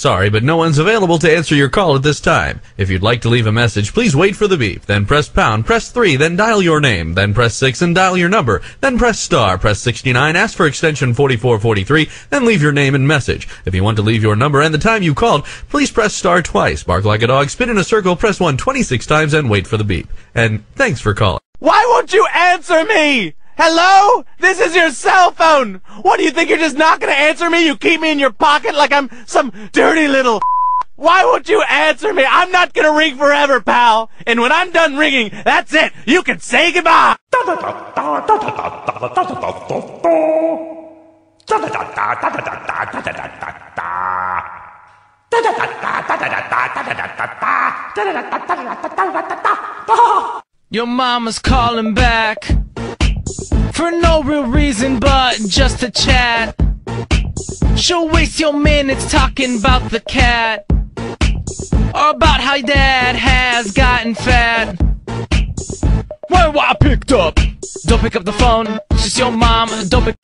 Sorry, but no one's available to answer your call at this time. If you'd like to leave a message, please wait for the beep. Then press pound, press 3, then dial your name. Then press 6 and dial your number. Then press star, press 69, ask for extension 4443, then leave your name and message. If you want to leave your number and the time you called, please press star twice, bark like a dog, spin in a circle, press 1 26 times, and wait for the beep. And thanks for calling. Why won't you answer me? Hello? This is your cell phone. What do you think, you're just not gonna answer me? You keep me in your pocket like I'm some dirty little... Why won't you answer me? I'm not gonna ring forever, pal. And when I'm done ringing, that's it. You can say goodbye. Your mama's calling back for no real reason but just to chat. She'll waste your minutes talking about the cat, or about how your dad has gotten fat. Well, I picked up. Don't pick up the phone. It's just your mom. Don't pick.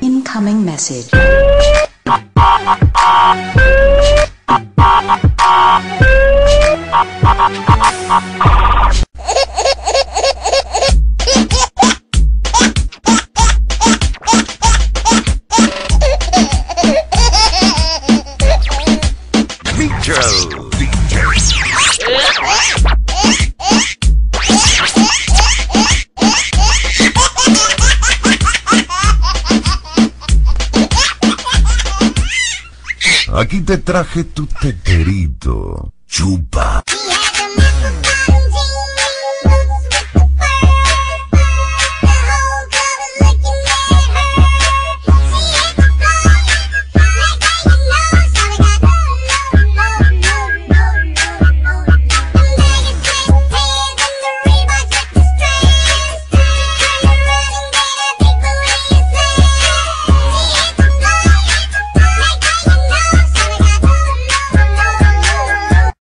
Incoming message. Aquí te traje tu teterito. Chupa.